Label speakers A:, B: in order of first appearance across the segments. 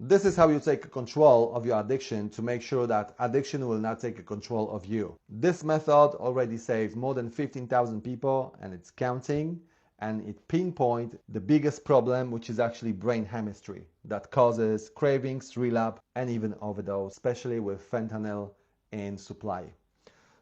A: This is how you take control of your addiction to make sure that addiction will not take control of you. This method already saved more than 15,000 people, and it's counting, and it pinpoints the biggest problem, which is actually brain chemistry that causes cravings, relapse, and even overdose, especially with fentanyl in supply.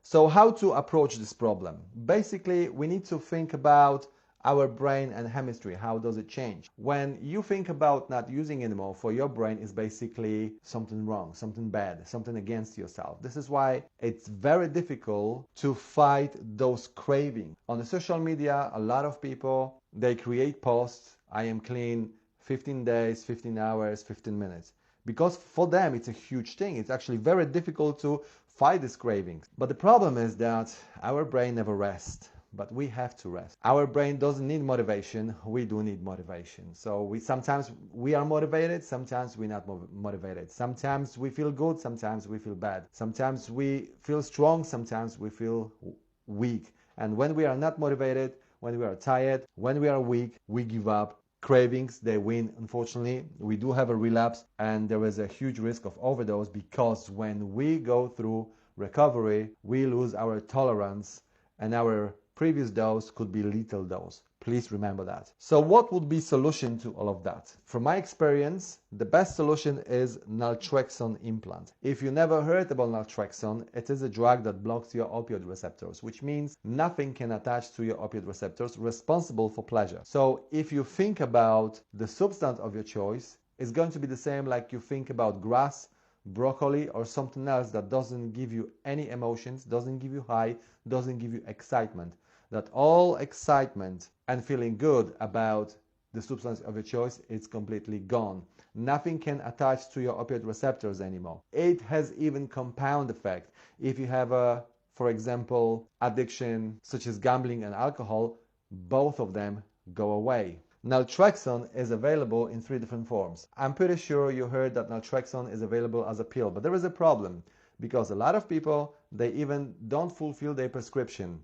A: So how to approach this problem? Basically, we need to think about our brain and chemistry. How does it change? When you think about not using anymore, for your brain is basically something wrong, something bad, something against yourself. This is why it's very difficult to fight those cravings. On the social media, a lot of people, they create posts, I am clean, 15 days, 15 hours, 15 minutes. Because for them, it's a huge thing. It's actually very difficult to fight these cravings. But the problem is that our brain never rests. But we have to rest. Our brain doesn't need motivation. We do need motivation. So sometimes we are motivated, sometimes we're not motivated. Sometimes we feel good, sometimes we feel bad. Sometimes we feel strong, sometimes we feel weak. And when we are not motivated, when we are tired, when we are weak, we give up. Cravings, they win. Unfortunately, we do have a relapse, and there is a huge risk of overdose, because when we go through recovery, we lose our tolerance, and our previous dose could be lethal dose. Please remember that. So what would be solution to all of that? From my experience, the best solution is Naltrexone implant. If you never heard about Naltrexone, it is a drug that blocks your opioid receptors, which means nothing can attach to your opioid receptors responsible for pleasure. So if you think about the substance of your choice, it's going to be the same like you think about grass, broccoli, or something else that doesn't give you any emotions, doesn't give you high, doesn't give you excitement. That all excitement and feeling good about the substance of your choice is completely gone. Nothing can attach to your opioid receptors anymore. It has even compound effect. If you have a, for example, addiction such as gambling and alcohol, both of them go away. Naltrexone is available in 3 different forms. I'm pretty sure you heard that Naltrexone is available as a pill, but there is a problem, because a lot of people, they even don't fulfill their prescription.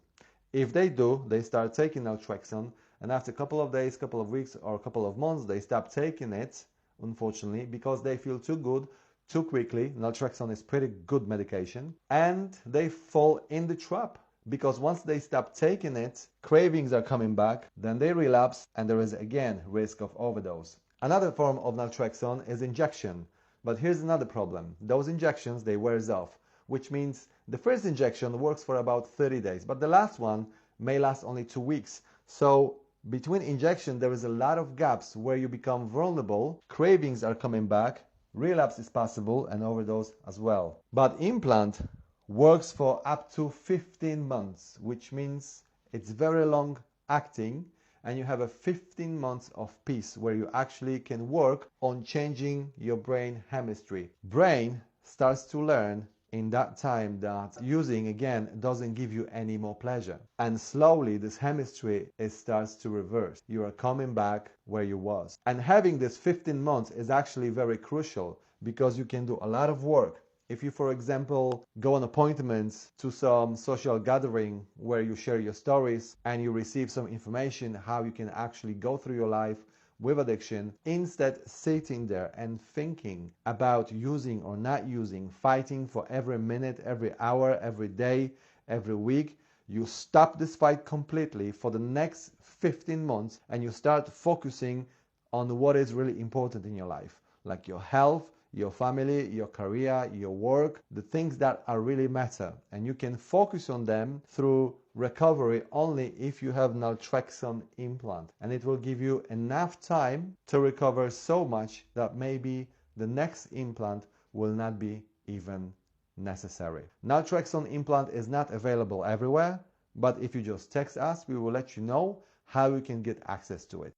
A: If they do, they start taking Naltrexone, and after a couple of days, couple of weeks, or a couple of months, they stop taking it, unfortunately, because they feel too good too quickly. Naltrexone is pretty good medication, and they fall in the trap. Because once they stop taking it, cravings are coming back, then they relapse, and there is again risk of overdose. Another form of Naltrexone is injection. But here's another problem. Those injections, they wears off, which means the first injection works for about 30 days, but the last one may last only 2 weeks. So between injection, there is a lot of gaps where you become vulnerable, cravings are coming back, relapse is possible, and overdose as well. But implant works for up to 15 months, which means it's very long acting, and you have a 15 months of peace where you actually can work on changing your brain chemistry. Brain starts to learn in that time that using again doesn't give you any more pleasure, and slowly this chemistry starts to reverse. You are coming back where you was, and having this 15 months is actually very crucial, because you can do a lot of work. If you, for example, go on appointments to some social gathering where you share your stories and you receive some information how you can actually go through your life with addiction, instead sitting there and thinking about using or not using, fighting for every minute, every hour, every day, every week, you stop this fight completely for the next 15 months and you start focusing on what is really important in your life, like your health, your family, your career, your work, the things that are really matter. And you can focus on them through recovery only if you have Naltrexone implant. And it will give you enough time to recover so much that maybe the next implant will not be even necessary. Naltrexone implant is not available everywhere, but if you just text us, we will let you know how you can get access to it.